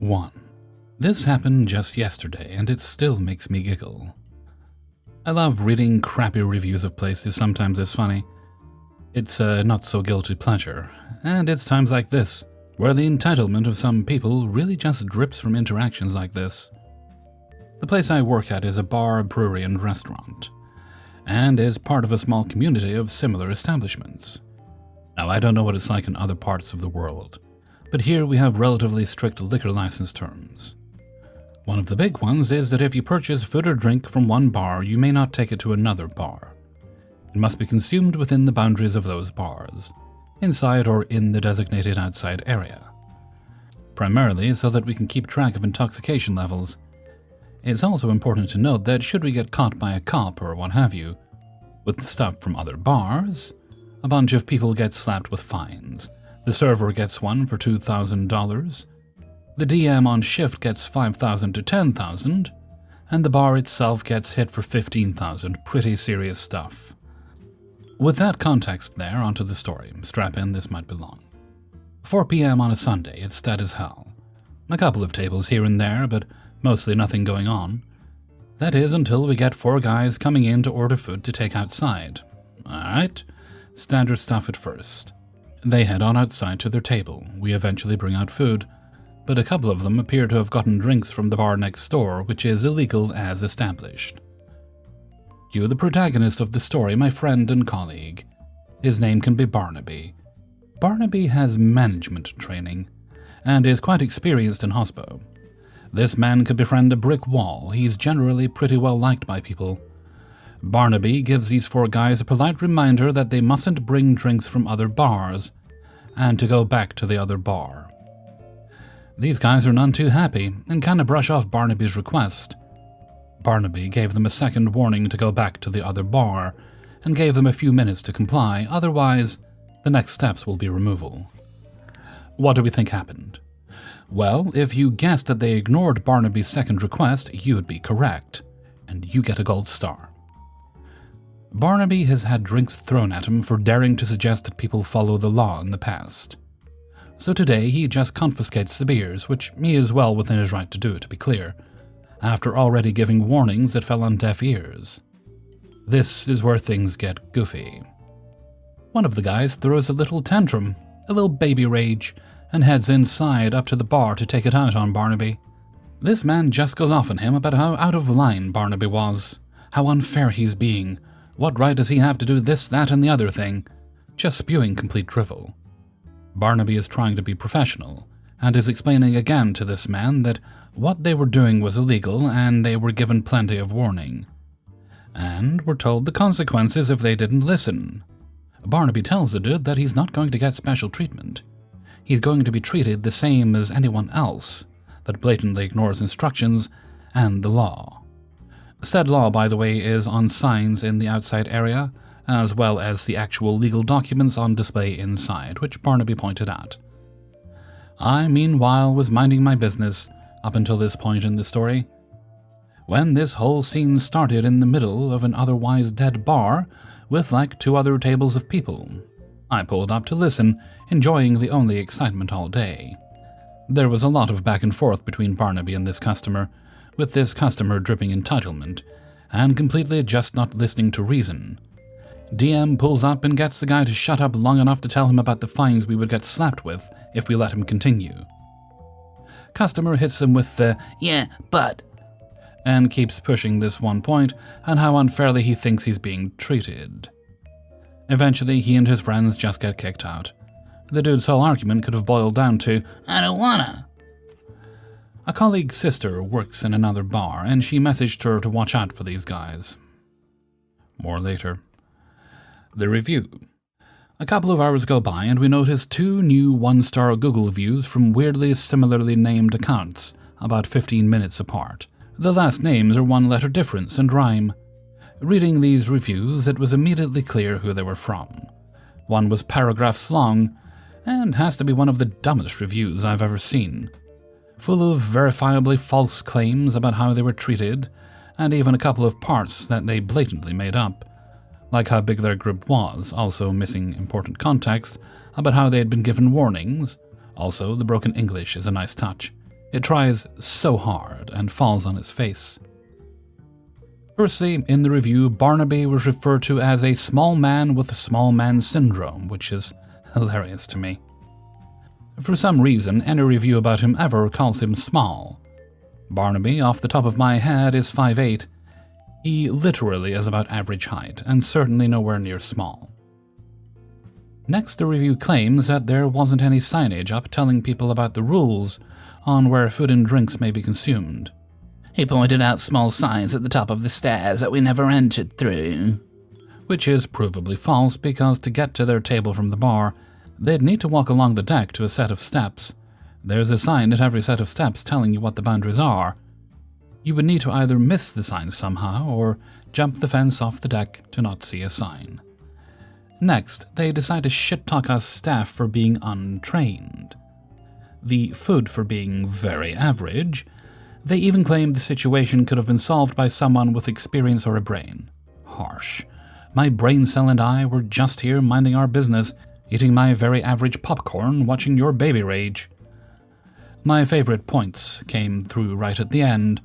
1. This happened just yesterday, and it still makes me giggle. I love reading crappy reviews of places, sometimes it's funny. It's a not-so-guilty pleasure, and it's times like this, where the entitlement of some people really just drips from interactions like this. The place I work at is a bar, brewery, and restaurant, and is part of a small community of similar establishments. Now, I don't know what it's like in other parts of the world, but here we have relatively strict liquor license terms. One of the big ones is that if you purchase food or drink from one bar, you may not take it to another bar. It must be consumed within the boundaries of those bars, inside or in the designated outside area. Primarily so that we can keep track of intoxication levels. It's also important to note that should we get caught by a cop or what have you, with stuff from other bars, a bunch of people get slapped with fines. The server gets one for $2,000, the DM on shift gets $5,000 to $10,000, and the bar itself gets hit for $15,000. Pretty serious stuff. With that context there, onto the story. Strap in, this might be long. 4 p.m. on a Sunday, it's dead as hell. A couple of tables here and there, but mostly nothing going on. That is until we get 4 guys coming in to order food to take outside. Alright, standard stuff at first. They head on outside to their table. We eventually bring out food, but a couple of them appear to have gotten drinks from the bar next door, which is illegal as established. Cue the protagonist of the story, my friend and colleague. His name can be Barnaby. Barnaby has management training, and is quite experienced in hospo. This man could befriend a brick wall. He's generally pretty well liked by people. Barnaby gives these 4 guys a polite reminder that they mustn't bring drinks from other bars, and to go back to the other bar. These guys are none too happy, and kinda brush off Barnaby's request. Barnaby gave them a second warning to go back to the other bar, and gave them a few minutes to comply, otherwise, the next steps will be removal. What do we think happened? Well, if you guessed that they ignored Barnaby's second request, you'd be correct, and you get a gold star. Barnaby has had drinks thrown at him for daring to suggest that people follow the law in the past. So today he just confiscates the beers, which he is well within his right to do, to be clear, after already giving warnings that fell on deaf ears. This is where things get goofy. One of the guys throws a little tantrum, a little baby rage, and heads inside up to the bar to take it out on Barnaby. This man just goes off on him about how out of line Barnaby was, how unfair he's being, what right does he have to do this, that, and the other thing, just spewing complete drivel. Barnaby is trying to be professional, and is explaining again to this man that what they were doing was illegal and they were given plenty of warning, and were told the consequences if they didn't listen. Barnaby tells the dude that he's not going to get special treatment. He's going to be treated the same as anyone else that blatantly ignores instructions and the law. Said law, by the way, is on signs in the outside area, as well as the actual legal documents on display inside, which Barnaby pointed out. I, meanwhile, was minding my business up until this point in the story, when this whole scene started in the middle of an otherwise dead bar with like 2 other tables of people. I pulled up to listen, enjoying the only excitement all day. There was a lot of back and forth between Barnaby and this customer, with this customer dripping entitlement, and completely just not listening to reason. DM pulls up and gets the guy to shut up long enough to tell him about the fines we would get slapped with if we let him continue. Customer hits him with the, "Yeah, but," and keeps pushing this one point on how unfairly he thinks he's being treated. Eventually, he and his friends just get kicked out. The dude's whole argument could have boiled down to, "I don't wanna." A colleague's sister works in another bar, and she messaged her to watch out for these guys. More later. The review. A couple of hours go by, and we notice 2 new 1-star Google reviews from weirdly similarly named accounts, about 15 minutes apart. The last names are 1-letter difference and rhyme. Reading these reviews, it was immediately clear who they were from. One was paragraphs long, and has to be one of the dumbest reviews I've ever seen. Full of verifiably false claims about how they were treated, and even a couple of parts that they blatantly made up, like how big their group was, also missing important context about how they had been given warnings. Also, the broken English is a nice touch. It tries so hard and falls on its face. Firstly, in the review, Barnaby was referred to as a small man with small man syndrome, which is hilarious to me. For some reason, any review about him ever calls him small. Barnaby, off the top of my head, is 5'8". He literally is about average height, and certainly nowhere near small. Next, the review claims that there wasn't any signage up telling people about the rules on where food and drinks may be consumed. He pointed out small signs at the top of the stairs that we never entered through. Which is provably false, because to get to their table from the bar, they'd need to walk along the deck to a set of steps. There's a sign at every set of steps telling you what the boundaries are. You would need to either miss the sign somehow, or jump the fence off the deck to not see a sign. Next, they decide to shit-talk us staff for being untrained. The food for being very average. They even claim the situation could have been solved by someone with experience or a brain. Harsh. My brain cell and I were just here minding our business, eating my very average popcorn, watching your baby rage. My favorite points came through right at the end.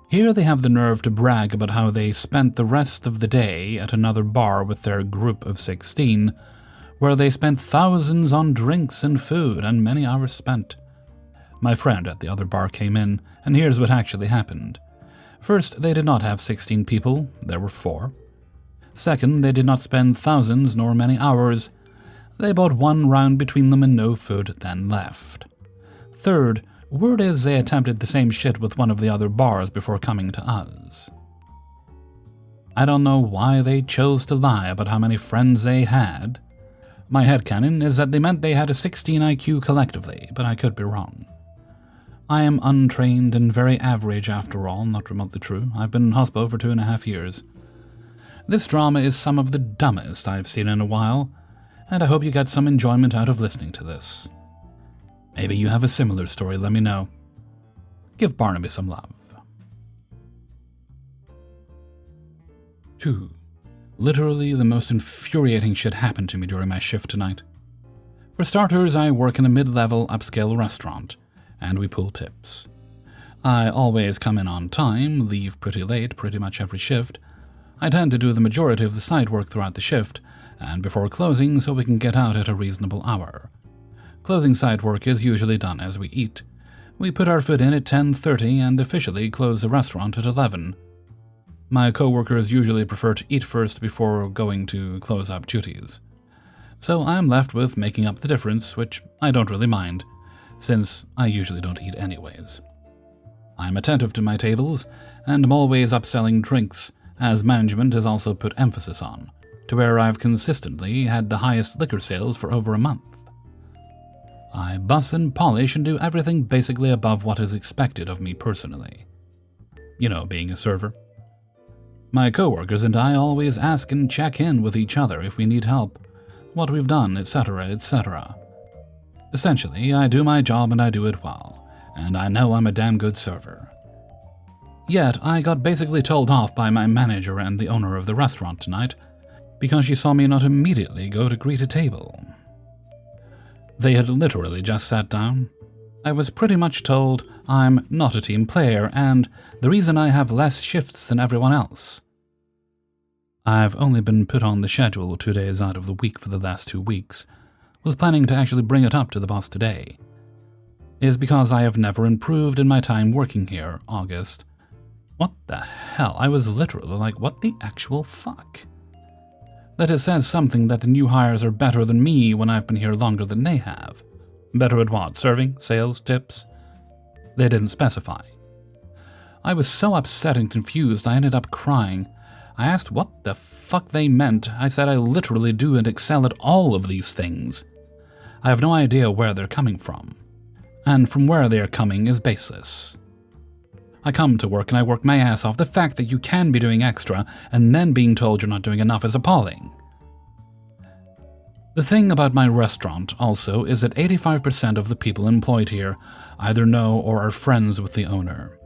Here they have the nerve to brag about how they spent the rest of the day at another bar with their group of 16, where they spent thousands on drinks and food and many hours spent. My friend at the other bar came in, and here's what actually happened. First, they did not have 16 people, there were 4. Second, they did not spend thousands nor many hours. They bought one round between them and no food then left. Third, word is they attempted the same shit with one of the other bars before coming to us. I don't know why they chose to lie about how many friends they had. My headcanon is that they meant they had a 16 IQ collectively, but I could be wrong. I am untrained and very average after all, not remotely true. I've been in hospital for 2.5 years. This drama is some of the dumbest I've seen in a while, and I hope you get some enjoyment out of listening to this. Maybe you have a similar story, let me know. Give Barnaby some love. 2. Literally the most infuriating shit happened to me during my shift tonight. For starters, I work in a mid-level upscale restaurant, and we pool tips. I always come in on time, leave pretty late pretty much every shift. I tend to do the majority of the side work throughout the shift, and before closing so we can get out at a reasonable hour. Closing side work is usually done as we eat. We put our food in at 10:30 and officially close the restaurant at 11. My coworkers usually prefer to eat first before going to close up duties. So I'm left with making up the difference, which I don't really mind, since I usually don't eat anyways. I'm attentive to my tables, and I'm always upselling drinks, as management has also put emphasis on, to where I've consistently had the highest liquor sales for over a month. I buss and polish and do everything basically above what is expected of me personally. You know, being a server. My coworkers and I always ask and check in with each other if we need help, what we've done, etc., etc. Essentially, I do my job and I do it well, and I know I'm a damn good server. Yet, I got basically told off by my manager and the owner of the restaurant tonight because she saw me not immediately go to greet a table. They had literally just sat down. I was pretty much told I'm not a team player and the reason I have less shifts than everyone else. I've only been put on the schedule 2 days out of the week for the last 2 weeks. Was planning to actually bring it up to the boss today. Is because I have never improved in my time working here, August. What the hell? I was literally like, what the actual fuck? That it says something that the new hires are better than me when I've been here longer than they have. Better at what? Serving? Sales? Tips? They didn't specify. I was so upset and confused I ended up crying. I asked what the fuck they meant. I said I literally do and excel at all of these things. I have no idea where they're coming from. And from where they are coming is baseless. I come to work and I work my ass off. The fact that you can be doing extra and then being told you're not doing enough is appalling. The thing about my restaurant, also, is that 85% of the people employed here either know or are friends with the owner.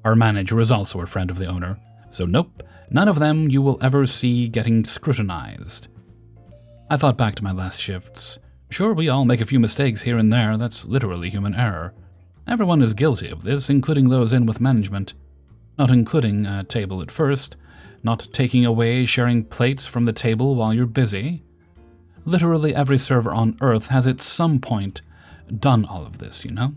Our manager is also a friend of the owner, so nope, none of them you will ever see getting scrutinized. I thought back to my last shifts. Sure, we all make a few mistakes here and there, that's literally human error. Everyone is guilty of this, including those in with management. Not including a table at first, not taking away sharing plates from the table while you're busy. Literally every server on Earth has at some point done all of this, you know?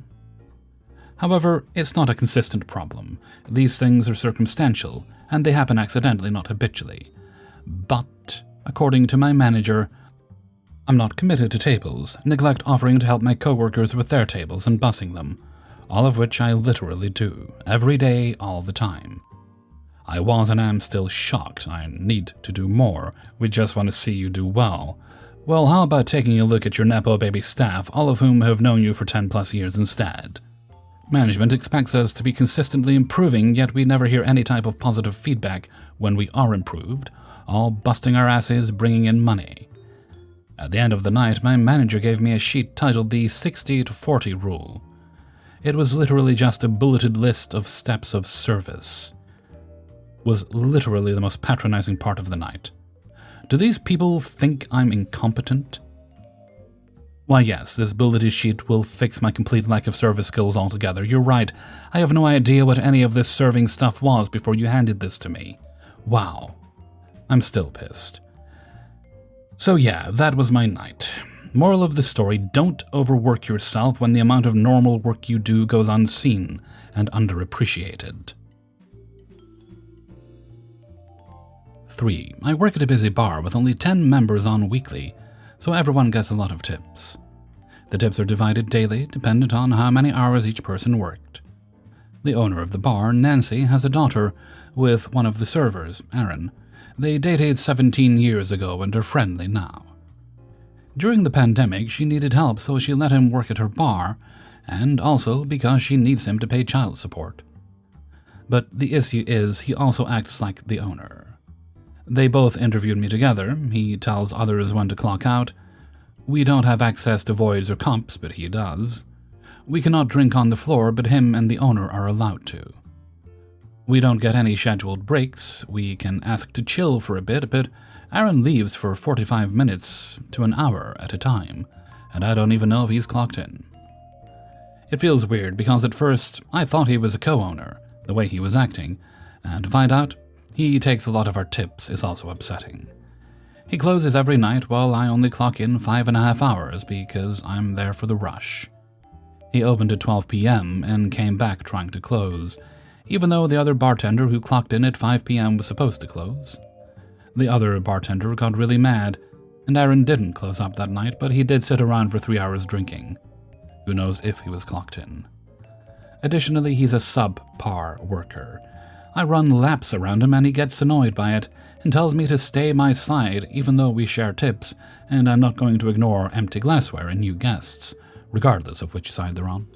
However, it's not a consistent problem. These things are circumstantial, and they happen accidentally, not habitually. But, according to my manager, I'm not committed to tables, neglect offering to help my coworkers with their tables and bussing them, all of which I literally do, every day, all the time. I was and am still shocked. I need to do more. We just want to see you do well. Well, how about taking a look at your Nepo baby staff, all of whom have known you for 10 plus years instead? Management expects us to be consistently improving, yet we never hear any type of positive feedback when we are improved, all busting our asses, bringing in money. At the end of the night, my manager gave me a sheet titled the 60 to 40 rule. It was literally just a bulleted list of steps of service. Was literally the most patronizing part of the night. Do these people think I'm incompetent? Why yes, this bulleted sheet will fix my complete lack of service skills altogether. You're right, I have no idea what any of this serving stuff was before you handed this to me. Wow. I'm still pissed. So yeah, that was my night. Moral of the story, don't overwork yourself when the amount of normal work you do goes unseen and underappreciated. 3. I work at a busy bar with only 10 members on weekly, so everyone gets a lot of tips. The tips are divided daily, dependent on how many hours each person worked. The owner of the bar, Nancy, has a daughter with one of the servers, Aaron. They dated 17 years ago and are friendly now. During the pandemic, she needed help, so she let him work at her bar, and also because she needs him to pay child support. But the issue is he also acts like the owner. They both interviewed me together. He tells others when to clock out. We don't have access to voids or comps, but he does. We cannot drink on the floor, but him and the owner are allowed to. We don't get any scheduled breaks. We can ask to chill for a bit, but Aaron leaves for 45 minutes to an hour at a time, and I don't even know if he's clocked in. It feels weird because at first I thought he was a co-owner, the way he was acting, and to find out he takes a lot of our tips is also upsetting. He closes every night while I only clock in 5.5 hours because I'm there for the rush. He opened at 12 p.m. and came back trying to close, even though the other bartender who clocked in at 5 p.m. was supposed to close. The other bartender got really mad, and Aaron didn't close up that night, but he did sit around for 3 hours drinking. Who knows if he was clocked in. Additionally, he's a subpar worker. I run laps around him and he gets annoyed by it and tells me to stay my side even though we share tips and I'm not going to ignore empty glassware and new guests, regardless of which side they're on.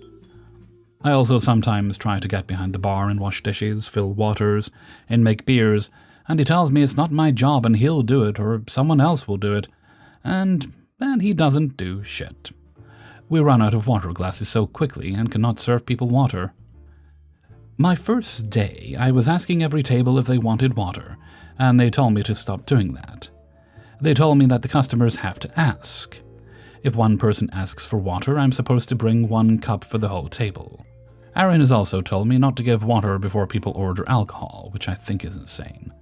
I also sometimes try to get behind the bar and wash dishes, fill waters, and make beers, and he tells me it's not my job and he'll do it or someone else will do it, and he doesn't do shit. We run out of water glasses so quickly and cannot serve people water. My first day, I was asking every table if they wanted water, and they told me to stop doing that. They told me that the customers have to ask. If one person asks for water, I'm supposed to bring 1 cup for the whole table. Aaron has also told me not to give water before people order alcohol, which I think is insane.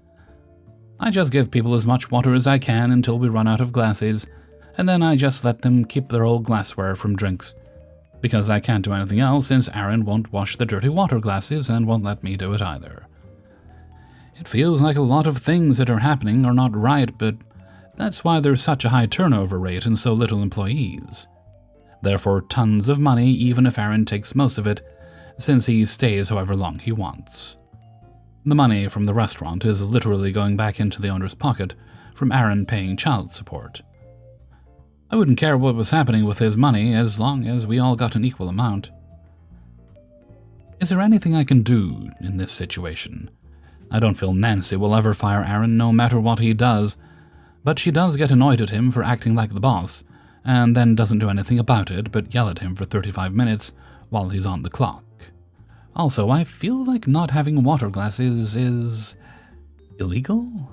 I just give people as much water as I can until we run out of glasses, and then I just let them keep their old glassware from drinks, because I can't do anything else since Aaron won't wash the dirty water glasses and won't let me do it either. It feels like a lot of things that are happening are not right, but that's why there's such a high turnover rate and so little employees. Therefore, tons of money even if Aaron takes most of it, since he stays however long he wants. The money from the restaurant is literally going back into the owner's pocket from Aaron paying child support. I wouldn't care what was happening with his money as long as we all got an equal amount. Is there anything I can do in this situation? I don't feel Nancy will ever fire Aaron no matter what he does, but she does get annoyed at him for acting like the boss, and then doesn't do anything about it but yell at him for 35 minutes while he's on the clock. Also, I feel like not having water glasses is illegal?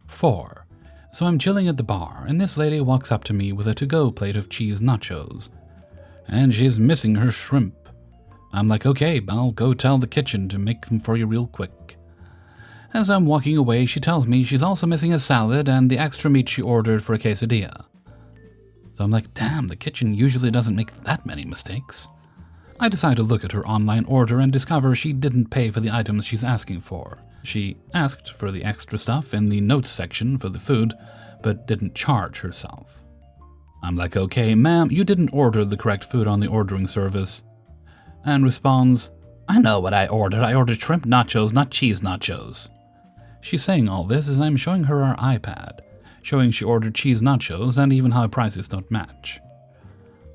4. So I'm chilling at the bar, and this lady walks up to me with a to-go plate of cheese nachos. and she's missing her shrimp. I'm like, okay, I'll go tell the kitchen to make them for you real quick. As I'm walking away, she tells me she's also missing a salad and the extra meat she ordered for a quesadilla. So I'm like, damn, the kitchen usually doesn't make that many mistakes. I decide to look at her online order and discover she didn't pay for the items she's asking for. She asked for the extra stuff in the notes section for the food, but didn't charge herself. I'm like, okay, ma'am, you didn't order the correct food on the ordering service. And responds, I know what I ordered. I ordered shrimp nachos, not cheese nachos. She's saying all this as I'm showing her our iPad, showing she ordered cheese nachos and even how prices don't match.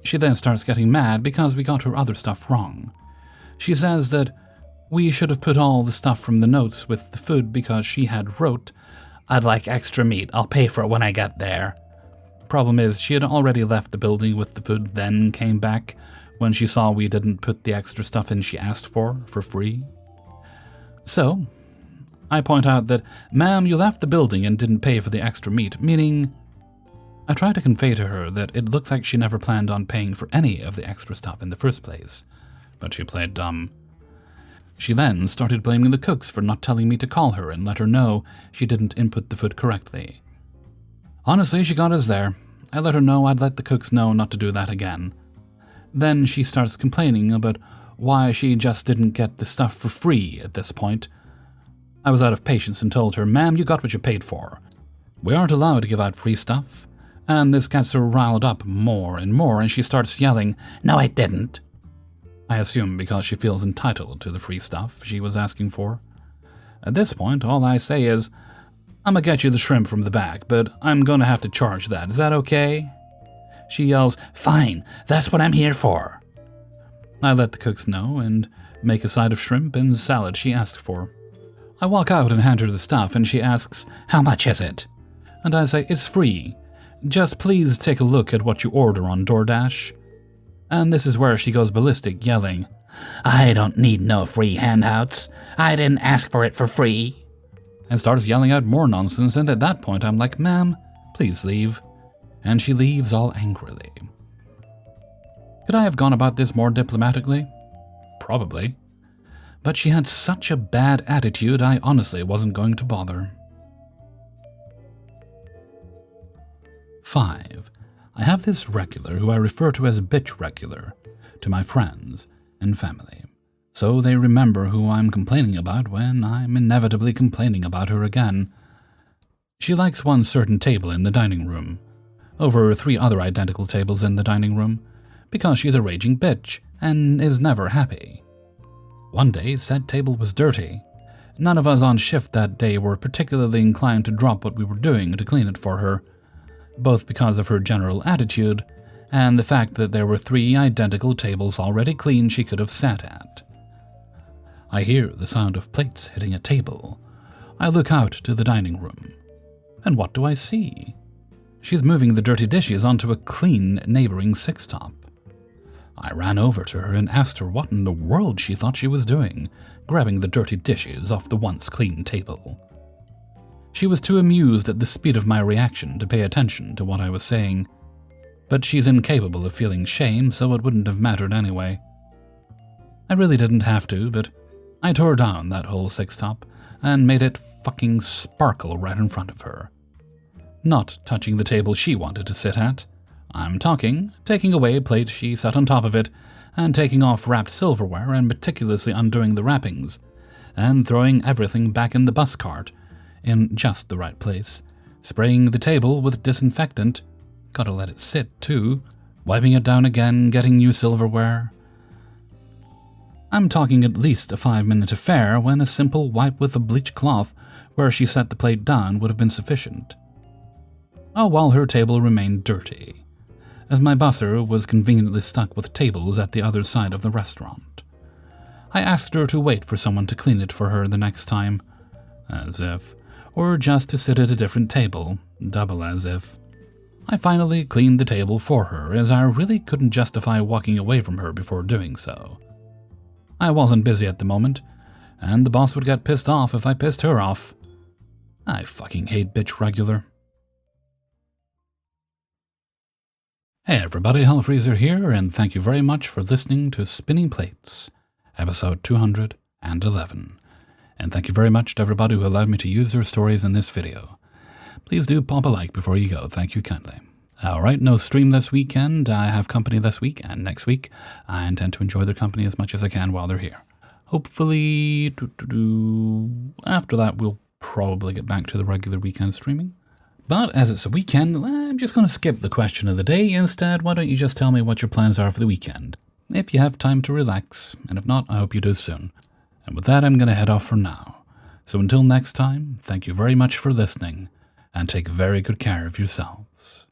She then starts getting mad because we got her other stuff wrong. She says that we should have put all the stuff from the notes with the food because she had wrote, I'd like extra meat, I'll pay for it when I get there. Problem is, she had already left the building with the food, then came back when she saw we didn't put the extra stuff in she asked for free. So, I point out that, ma'am, you left the building and didn't pay for the extra meat, meaning I try to convey to her that it looks like she never planned on paying for any of the extra stuff in the first place, but she played dumb. She then started blaming the cooks for not telling me to call her and let her know she didn't input the food correctly. Honestly, she got us there. I let her know I'd let the cooks know not to do that again. Then she starts complaining about why she just didn't get the stuff for free at this point. I was out of patience and told her, ma'am, you got what you paid for. We aren't allowed to give out free stuff. And this gets her riled up more and more, and she starts yelling, no, I didn't. I assume because she feels entitled to the free stuff she was asking for. At this point, all I say is, I'm gonna get you the shrimp from the back, but I'm gonna have to charge that. Is that okay? She yells, fine, that's what I'm here for. I let the cooks know and make a side of shrimp and salad she asked for. I walk out and hand her the stuff, and she asks, how much is it? And I say, it's free. Just please take a look at what you order on DoorDash. And this is where she goes ballistic, yelling, I don't need no free handouts. I didn't ask for it for free. And starts yelling out more nonsense, and at that point I'm like, ma'am, please leave. And she leaves all angrily. Could I have gone about this more diplomatically? Probably. But she had such a bad attitude, I honestly wasn't going to bother. 5. I have this regular who I refer to as bitch regular to my friends and family, so they remember who I'm complaining about when I'm inevitably complaining about her again. She likes one certain table in the dining room, over 3 other identical tables in the dining room, because she's a raging bitch and is never happy. One day, said table was dirty. None of us on shift that day were particularly inclined to drop what we were doing to clean it for her, both because of her general attitude and the fact that there were 3 identical tables already clean she could have sat at. I hear the sound of plates hitting a table. I look out to the dining room. And what do I see? She's moving the dirty dishes onto a clean neighboring six-top. I ran over to her and asked her what in the world she thought she was doing, grabbing the dirty dishes off the once clean table. She was too amused at the speed of my reaction to pay attention to what I was saying, but she's incapable of feeling shame, so it wouldn't have mattered anyway. I really didn't have to, but I tore down that whole six-top and made it fucking sparkle right in front of her. Not touching the table she wanted to sit at. I'm talking, taking away a plate she sat on top of it, and taking off wrapped silverware and meticulously undoing the wrappings, and throwing everything back in the bus cart, in just the right place, spraying the table with disinfectant, gotta let it sit too, wiping it down again, getting new silverware. I'm talking at least a 5-minute affair when a simple wipe with a bleach cloth where she set the plate down would have been sufficient. All while her table remained dirty, as my busser was conveniently stuck with tables at the other side of the restaurant. I asked her to wait for someone to clean it for her the next time, as if, or just to sit at a different table, double as if. I finally cleaned the table for her, as I really couldn't justify walking away from her before doing so. I wasn't busy at the moment, and the boss would get pissed off if I pissed her off. I fucking hate bitch regular. Hey everybody, Hellfreezer here, and thank you very much for listening to Spinning Plates, episode 211. And thank you very much to everybody who allowed me to use their stories in this video. Please do pop a like before you go, thank you kindly. Alright, no stream this weekend. I have company this week and next week. I intend to enjoy their company as much as I can while they're here. Hopefully, after that we'll probably get back to the regular weekend streaming. But as it's a weekend, I'm just going to skip the question of the day. Instead, why don't you just tell me what your plans are for the weekend? If you have time to relax, and if not, I hope you do soon. And with that, I'm going to head off for now. So until next time, thank you very much for listening, and take very good care of yourselves.